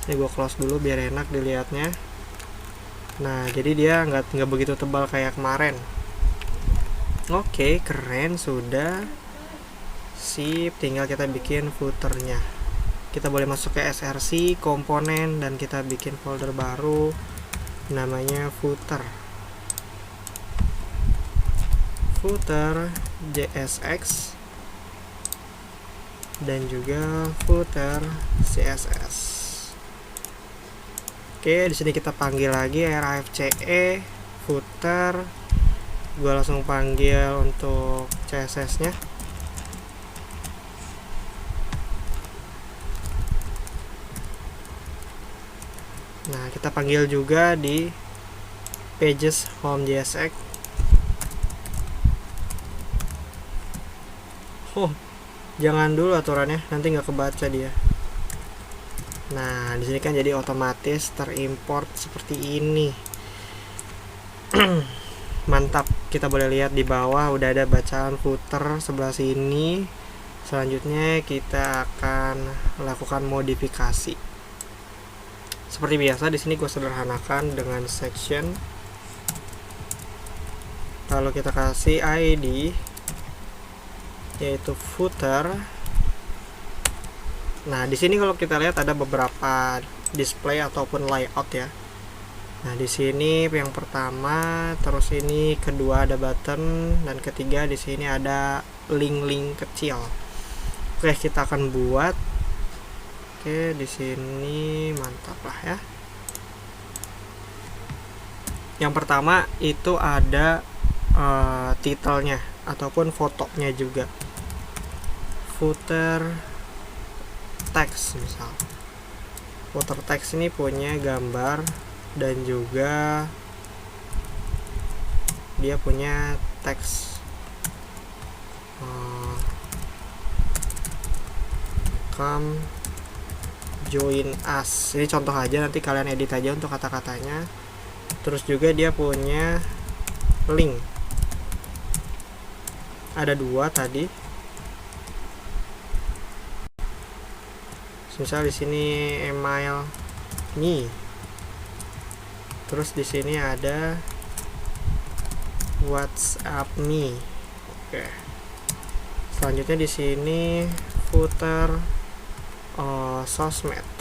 Ini gue close dulu biar enak dilihatnya. Nah, jadi dia nggak begitu tebal kayak kemarin. Oke, keren, sudah. Sip, tinggal kita bikin footernya. Kita boleh masuk ke src, komponen, dan kita bikin folder baru. Namanya footer. Footer JSX. Dan juga footer CSS. Oke, di sini kita panggil lagi RAFCE footer. Gue langsung panggil untuk CSS-nya. Nah, kita panggil juga di pages home JSX. Oh, jangan dulu aturannya, nanti nggak kebaca dia. Nah, di sini kan jadi otomatis terimport seperti ini. Mantap. Kita boleh lihat di bawah udah ada bacaan footer sebelah sini. Selanjutnya kita akan lakukan modifikasi. Seperti biasa di sini gue sederhanakan dengan section. Lalu kita kasih ID yaitu footer. Nah, di sini kalau kita lihat ada beberapa display ataupun layout ya. Nah, di sini yang pertama, terus ini kedua ada button, dan ketiga di sini ada link-link kecil. Oke, kita akan buat. Oke, di sini mantap lah ya. Yang pertama itu ada titelnya ataupun fotonya juga. Footer text misal. Footer text ini punya gambar dan juga dia punya teks. Come join us. Ini contoh aja, nanti kalian edit aja untuk kata-katanya. Terus juga dia punya link. Ada 2 tadi. Misal di sini email me. Terus di sini ada WhatsApp me. Oke. Selanjutnya di sini footer sosmed.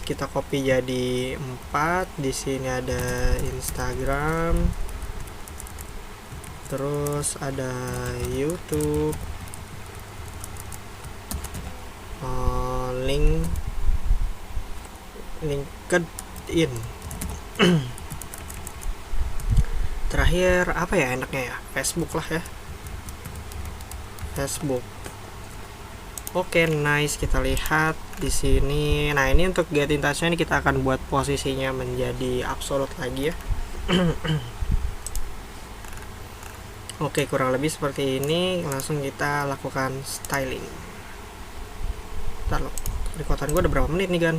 Kita copy jadi 4. Di sini ada Instagram. Terus ada YouTube, LinkedIn. Terakhir apa ya enaknya ya? Facebook lah ya. Facebook. Oke, nice. Kita lihat di sini. Nah, ini untuk get in touch-nya ini kita akan buat posisinya menjadi absolute lagi ya. Oke, kurang lebih seperti ini. Langsung kita lakukan styling. Ntar loh, rekotan gue udah berapa menit nih kan?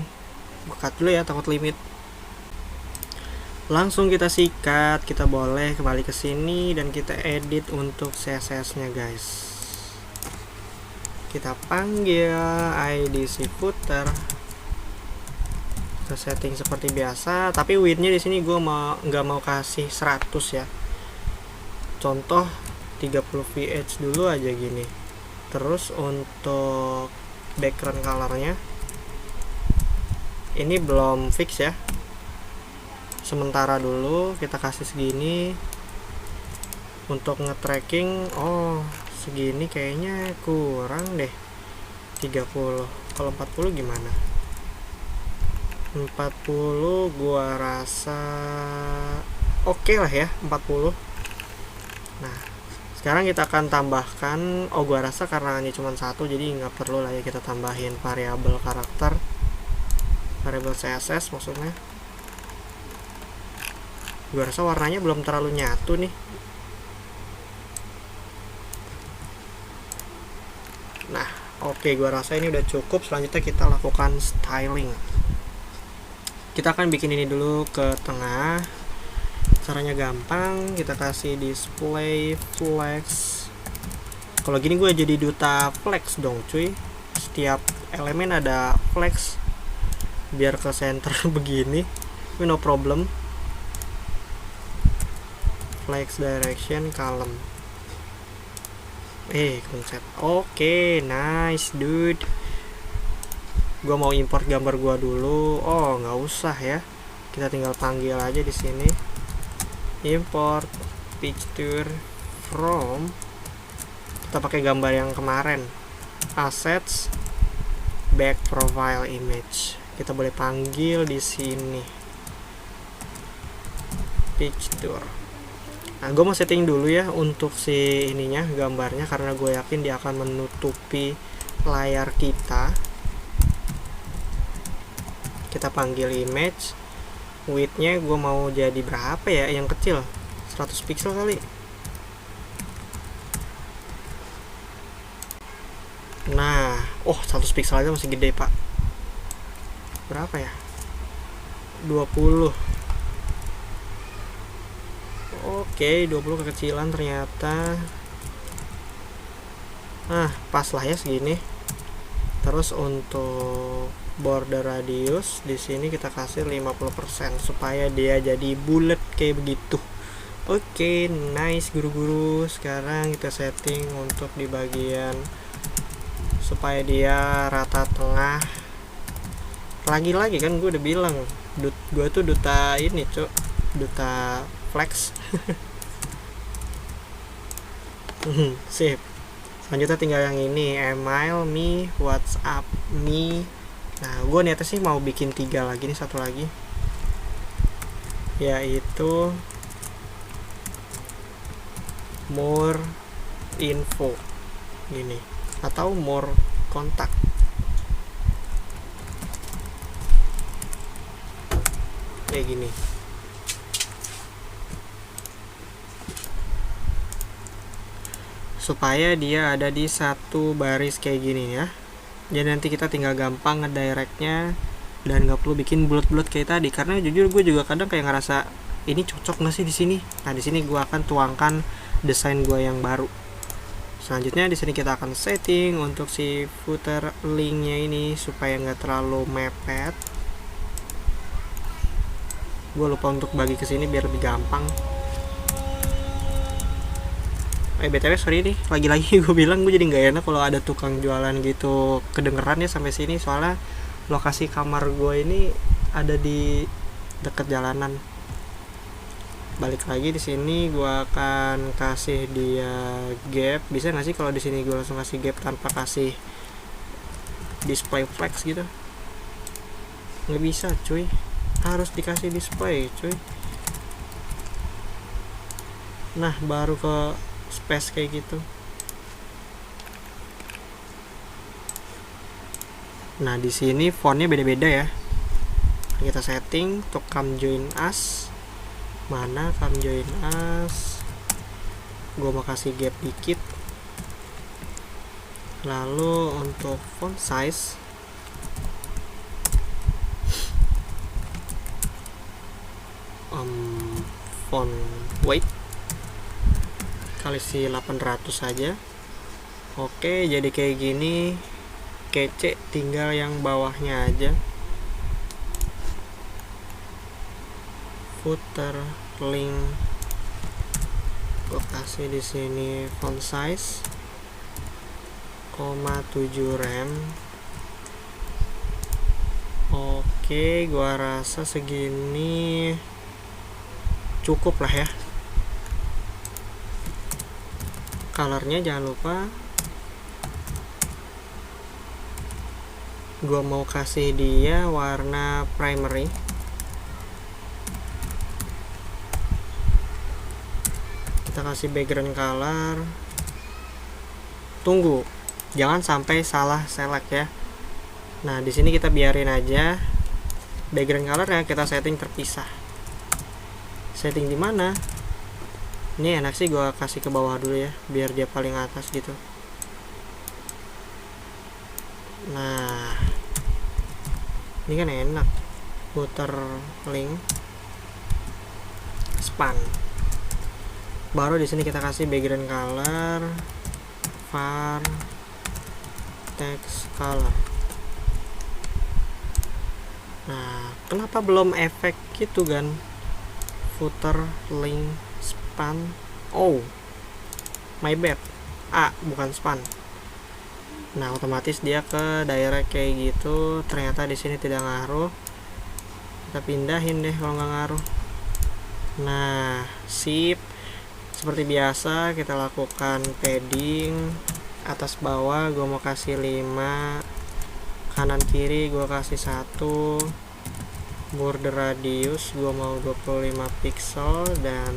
Buka dulu ya, takut limit. Langsung kita sikat. Kita boleh kembali ke sini dan kita edit untuk CSS-nya guys. Kita panggil ID si footer. Kita setting seperti biasa, tapi width-nya di sini gue nggak mau kasih 100 ya. Contoh 30 VH dulu aja gini. Terus untuk background colornya ini belum fix ya, sementara dulu kita kasih segini. Untuk nge-tracking, oh segini kayaknya kurang deh, 30. Kalau 40 gimana? 40 gua rasa oke lah ya, 40. Nah, sekarang kita akan tambahkan, gua rasa karena ini cuma 1 jadi nggak perlu lah ya kita tambahin variabel karakter, variabel CSS maksudnya. Gua rasa warnanya belum terlalu nyatu nih. Nah, oke, gua rasa ini udah cukup. Selanjutnya kita lakukan styling. Kita akan bikin ini dulu ke tengah. Caranya gampang, kita kasih display flex. Kalau gini gue jadi duta flex dong cuy. Setiap elemen ada flex biar ke center begini. Tapi no problem. Flex direction column. Konsep. Oke, nice dude. Gua mau import gambar gua dulu. Oh, nggak usah ya. Kita tinggal panggil aja di sini. Import picture from, kita pakai gambar yang kemarin, assets back profile image. Kita boleh panggil di sini picture. Nah, gue mau setting dulu ya untuk si ininya, gambarnya, karena gue yakin dia akan menutupi layar kita. Kita panggil image. Width-nya gue mau jadi berapa ya? Yang kecil 100 pixel kali. Nah, 100 pixel aja masih gede pak. Berapa ya? 20. Oke, 20 kekecilan ternyata. Nah, pas lah ya segini. Terus untuk border radius di sini kita kasih 50% supaya dia jadi bulat kayak begitu. Oke, nice guru-guru. Sekarang kita setting untuk di bagian supaya dia rata tengah. Lagi-lagi kan gue udah bilang, gue tuh duta ini, cuk. Duta flex. Sip. Selanjutnya tinggal yang ini, email me, WhatsApp me. Nah, gue niatnya sih mau bikin 3 lagi nih, satu lagi, yaitu more info gini, atau more kontak. Kayak gini. Supaya dia ada di satu baris kayak gini ya. Jadi nanti kita tinggal gampang ngedirectnya dan nggak perlu bikin bulat-bulat kayak tadi. Karena jujur gue juga kadang kayak ngerasa ini cocok nggak sih di sini. Nah, di sini gue akan tuangkan desain gue yang baru. Selanjutnya di sini kita akan setting untuk si footer linknya ini supaya nggak terlalu mepet. Gue lupa untuk bagi ke sini biar lebih gampang. BTW sorry nih, lagi-lagi gue bilang gue jadi nggak enak kalau ada tukang jualan gitu kedengeran ya sampai sini, soalnya lokasi kamar gue ini ada di dekat jalanan. Balik lagi di sini gue akan kasih dia gap. Bisa nggak sih kalau di sini gue langsung kasih gap tanpa kasih display flex gitu? Nggak bisa cuy, harus dikasih display cuy. Nah, baru ke space kayak gitu. Nah, di sini fontnya beda-beda ya. Kita setting untuk come join us. Mana come join us? Gue mau kasih gap dikit. Lalu untuk font size, font weight kali si 800 saja. Oke, jadi kayak gini kece, tinggal yang bawahnya aja. Footer link gue kasih di sini font size 0,7 rem. Oke, gua rasa segini cukup lah ya. Colornya jangan lupa gua mau kasih dia warna primary. Kita kasih background color. Tunggu, jangan sampai salah select ya. Nah, di sini kita biarin aja background colornya kita setting terpisah. Setting di mana? Ini enak sih gue kasih ke bawah dulu ya, biar dia paling atas gitu. Nah, ini kan enak, putar link span. Baru di sini kita kasih background color, var text color. Nah, kenapa belum efek gitu kan? Footer link span. Oh, my bad. Bukan span. Nah, otomatis dia ke direct kayak gitu. Ternyata di sini tidak ngaruh. Kita pindahin deh kalau nggak ngaruh. Nah, sip. Seperti biasa kita lakukan padding atas bawah. Gue mau kasih 5, kanan kiri gue kasih 1, border radius gue mau 25 pixel, dan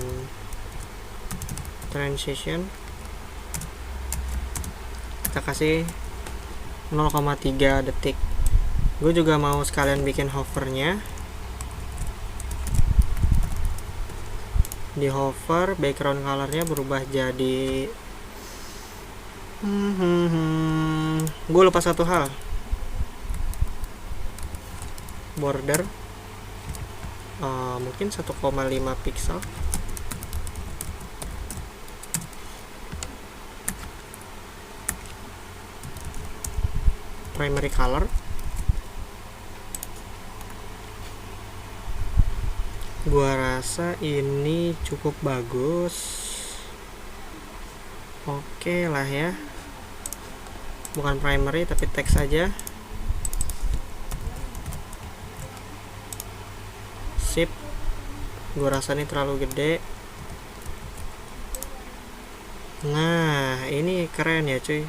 transition kita kasih 0,3 detik. Gue juga mau sekalian bikin hovernya. Di hover background colornya berubah jadi gue lupa satu hal. Border mungkin 1,5 pixel. Primary color gua rasa ini cukup bagus. Oke lah ya, bukan primary tapi teks aja. Sip, gua rasa ini terlalu gede. Nah, ini keren ya cuy.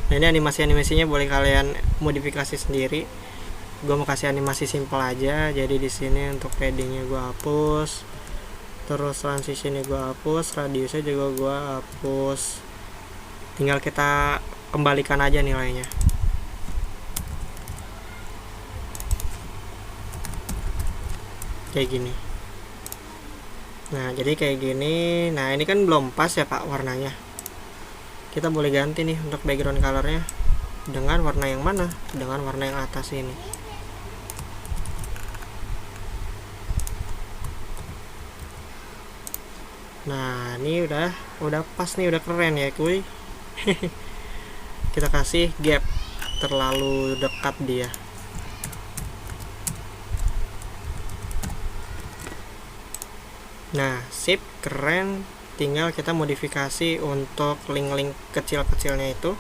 Nah, ini animasinya boleh kalian modifikasi sendiri. Gue mau kasih animasi simple aja. Jadi di sini untuk paddingnya gue hapus, terus transitionnya gue hapus, radiusnya juga gue hapus. Tinggal kita kembalikan aja nilainya. Kayak gini. Nah, jadi kayak gini. Nah, ini kan belum pas ya Pak warnanya. Kita boleh ganti nih untuk background colornya dengan warna yang mana? Dengan warna yang atas ini. Nah, ini udah pas nih, udah keren ya kuy. Kita kasih gap, terlalu dekat dia. Nah, sip, keren. Tinggal kita modifikasi untuk link-link kecil-kecilnya itu.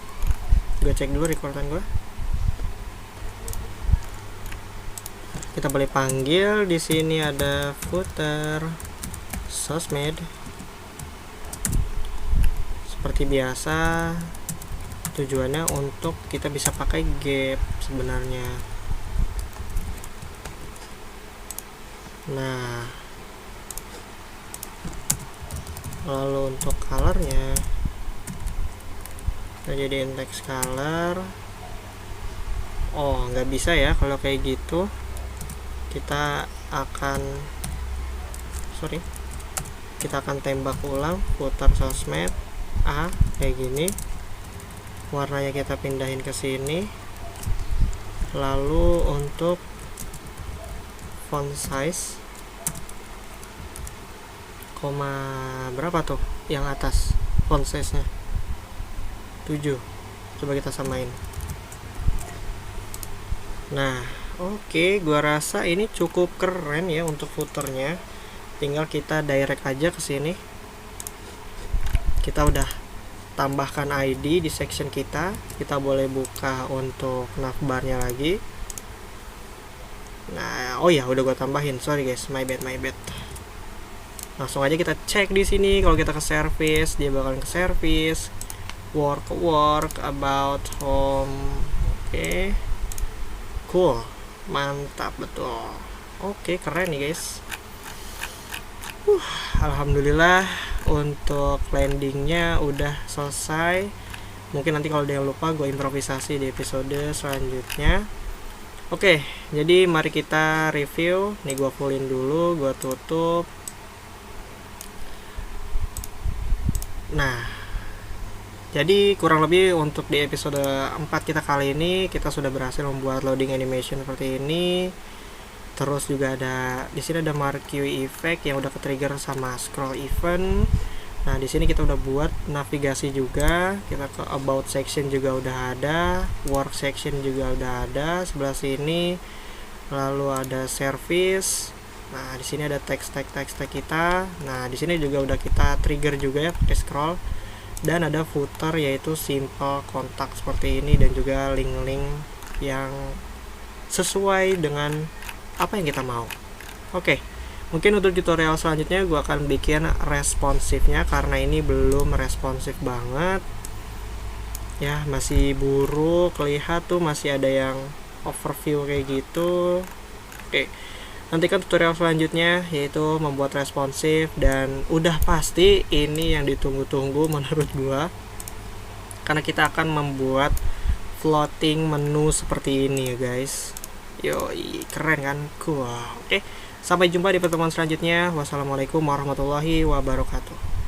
Gue cek dulu recordan gue. Kita boleh panggil di sini ada footer sosmed. Seperti biasa, tujuannya untuk kita bisa pakai gap sebenarnya. Nah, lalu untuk colornya kita jadiin text color. Oh, nggak bisa ya kalau kayak gitu. Kita akan tembak ulang footer sosmed kayak gini. Warnanya kita pindahin ke sini. Lalu untuk font size berapa tuh yang atas font size nya 7. Coba kita samain. Nah, oke, gua rasa ini cukup keren ya untuk footernya. Tinggal kita direct aja ke sini. Kita udah tambahkan ID di section kita. Kita boleh buka untuk navbarnya lagi. Nah, oh ya, udah gua tambahin. Sorry guys, my bad. Langsung aja kita cek di sini. Kalau kita ke service, dia bakalan ke service, work about home. Oke. Cool. Mantap betul. Oke, keren nih guys. Alhamdulillah untuk landingnya udah selesai. Mungkin nanti kalau ada yang lupa gue improvisasi di episode selanjutnya. Oke, jadi mari kita review. Nih gue fullin dulu, gue tutup. Nah, Jadi kurang lebih untuk di episode 4 kita kali ini kita sudah berhasil membuat loading animation seperti ini. Terus juga ada di sini ada marquee effect yang udah ke-trigger sama scroll event. Nah, di sini kita udah buat navigasi juga. Kita ke about section juga udah ada, work section juga udah ada sebelah sini. Lalu ada service. Nah, di sini ada text kita. Nah, di sini juga udah kita trigger juga ya pakai scroll. Dan ada footer yaitu simple kontak seperti ini dan juga link-link yang sesuai dengan apa yang kita mau. Oke, mungkin untuk tutorial selanjutnya gue akan bikin responsifnya karena ini belum responsif banget ya, masih buruk, lihat tuh masih ada yang overview kayak gitu. Oke, nantikan tutorial selanjutnya yaitu membuat responsif, dan udah pasti ini yang ditunggu-tunggu menurut gua karena kita akan membuat floating menu seperti ini ya guys. Yoi, keren kan? Cool. Oke, sampai jumpa di pertemuan selanjutnya. Wassalamualaikum warahmatullahi wabarakatuh.